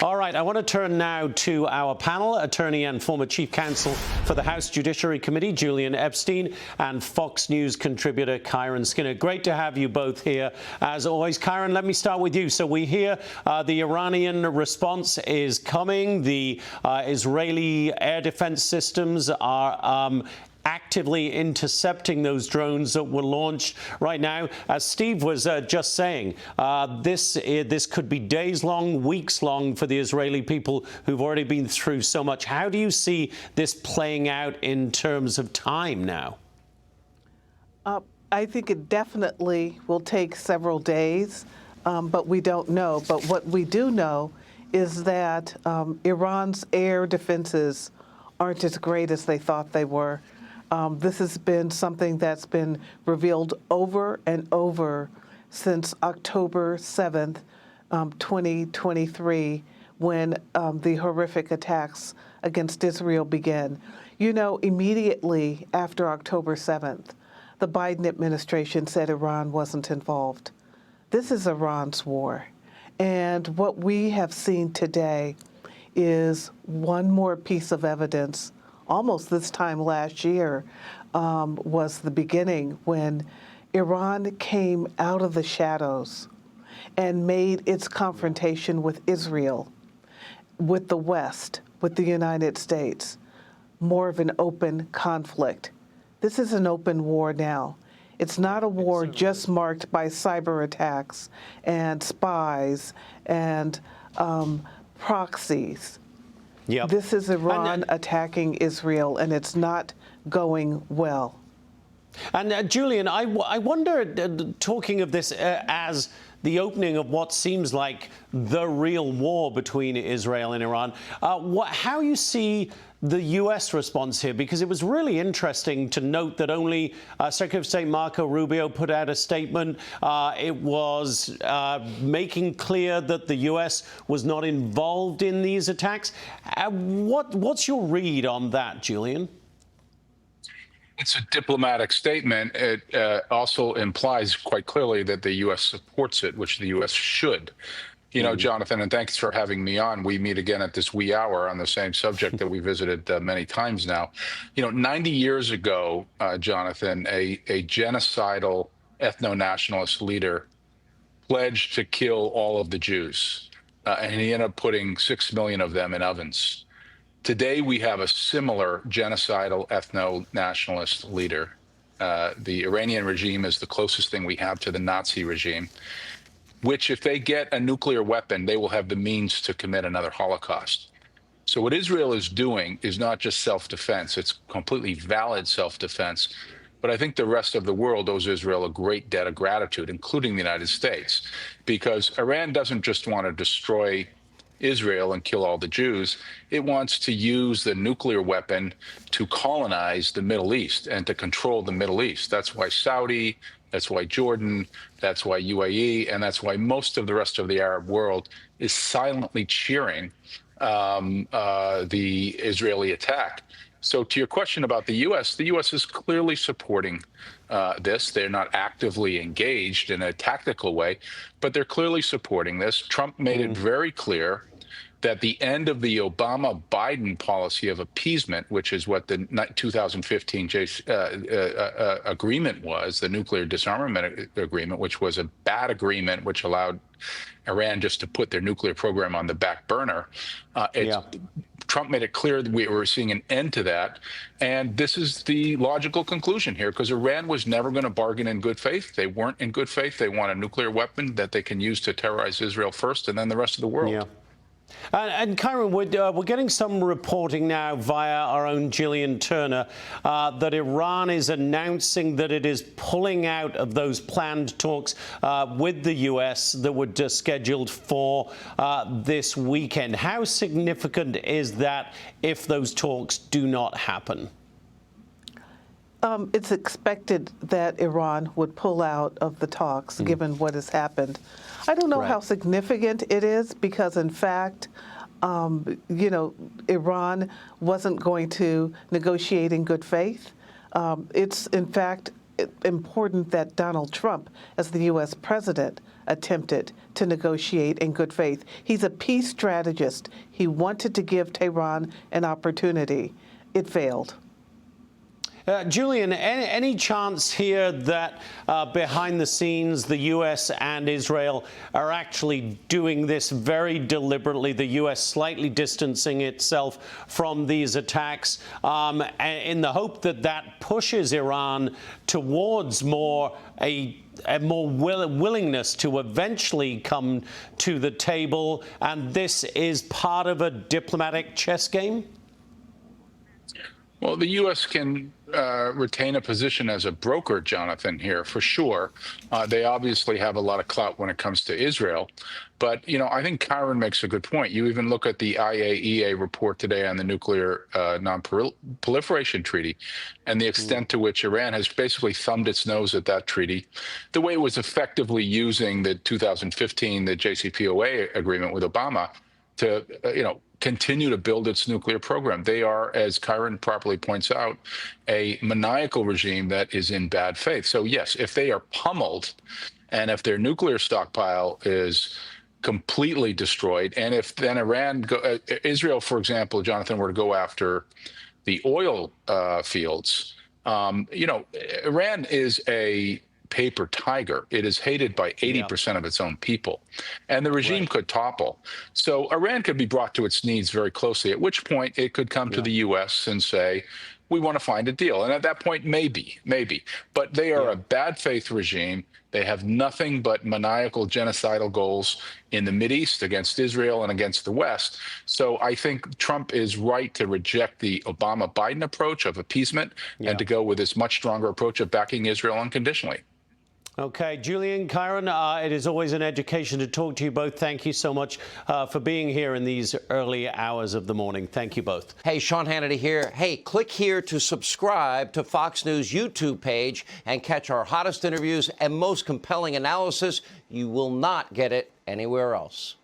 All right, I want to turn now to our panel, attorney and former chief counsel for the House Judiciary Committee, Julian Epstein, and Fox News contributor Kiron Skinner. Great to have you both here. As always, Kiron, let me start with you. So we hear the Iranian response is coming. The Israeli air defense systems are actively intercepting those drones that were launched right now. As Steve was just saying, this could be days long, weeks long for the Israeli people who've already been through so much. How do you see this playing out in terms of time now? I think it definitely will take several days, but we don't know. But what we do know is that Iran's air defenses aren't as great as they thought they were. This has been something that's been revealed over and over since October 7th, 2023, when the horrific attacks against Israel began. You know, immediately after October 7th, the Biden administration said Iran wasn't involved. This is Iran's war. And what we have seen today is one more piece of evidence. Almost this time last year was the beginning when Iran came out of the shadows and made its confrontation with Israel, with the West, with the United States, more of an open conflict. This is an open war now. It's not a war just marked by cyber attacks and spies and proxies. Yep. This is Iran attacking Israel, and it's not going well. And Julian, I wonder, talking of this as the opening of what seems like the real war between Israel and Iran, how you see the U.S. response here, because it was really interesting to note that only Secretary of State Marco Rubio put out a statement. It was making clear that the U.S. was not involved in these attacks. What's your read on that, Julian? It's a diplomatic statement. It also implies quite clearly that the U.S. supports it, which the U.S. should. You know, Jonathan, and thanks for having me on. We meet again at this wee hour on the same subject that we visited many times now. You know, 90 years ago, Jonathan, a genocidal ethno-nationalist leader pledged to kill all of the Jews, and he ended up putting 6 million of them in ovens. Today, we have a similar genocidal ethno-nationalist leader. The Iranian regime is the closest thing we have to the Nazi regime, which if they get a nuclear weapon, they will have the means to commit another Holocaust. So what Israel is doing is not just self-defense, it's completely valid self-defense. But I think the rest of the world owes Israel a great debt of gratitude, including the United States, because Iran doesn't just want to destroy Israel and kill all the Jews. It wants to use the nuclear weapon to colonize the Middle East and to control the Middle East. That's why Saudi, that's why Jordan, that's why UAE, and that's why most of the rest of the Arab world is silently cheering the Israeli attack. So to your question about the U.S. is clearly supporting this. They're not actively engaged in a tactical way, but they're clearly supporting this. Trump made it very clear that the end of the Obama-Biden policy of appeasement, which is what the 2015 agreement was, the nuclear disarmament agreement, which was a bad agreement, which allowed Iran just to put their nuclear program on the back burner. Trump made it clear that we were seeing an end to that. And this is the logical conclusion here, because Iran was never going to bargain in good faith. They weren't in good faith. They want a nuclear weapon that they can use to terrorize Israel first and then the rest of the world. Yeah. And Kiron, we're getting some reporting now via our own Julian Turner that Iran is announcing that it is pulling out of those planned talks with the U.S. that were just scheduled for this weekend. How significant is that if those talks do not happen? It's expected that Iran would pull out of the talks, given what has happened. I don't know how significant it is because, in fact, you know, Iran wasn't going to negotiate in good faith. It's, in fact, important that Donald Trump, as the U.S. president, attempted to negotiate in good faith. He's a peace strategist. He wanted to give Tehran an opportunity. It failed. Julian, any chance here that behind the scenes the U.S. and Israel are actually doing this very deliberately, the U.S. slightly distancing itself from these attacks in the hope that that pushes Iran towards a more willingness to eventually come to the table, and this is part of a diplomatic chess game? Well, the U.S. can retain a position as a broker, Jonathan, here for sure. They obviously have a lot of clout when it comes to Israel. But, I think Kiron makes a good point. You even look at the IAEA report today on the nuclear non-proliferation treaty and the extent to which Iran has basically thumbed its nose at that treaty, the way it was effectively using the 2015, the JCPOA agreement with Obama to, continue to build its nuclear program. They are, as Kiron properly points out, a maniacal regime that is in bad faith. So yes, if they are pummeled and if their nuclear stockpile is completely destroyed, and if then Israel, for example, Jonathan, were to go after the oil fields, Iran is a paper tiger. It is hated by 80% of its own people, and the regime could topple. So Iran could be brought to its knees very closely, at which point it could come to the U.S. and say, we want to find a deal. And at that point, maybe. But they are a bad faith regime. They have nothing but maniacal genocidal goals in the Mideast against Israel and against the West. So I think Trump is right to reject the Obama-Biden approach of appeasement and to go with this much stronger approach of backing Israel unconditionally. Okay, Julian, Kiron, it is always an education to talk to you both. Thank you so much for being here in these early hours of the morning. Thank you both. Hey, Sean Hannity here. Hey, click here to subscribe to Fox News YouTube page and catch our hottest interviews and most compelling analysis. You will not get it anywhere else.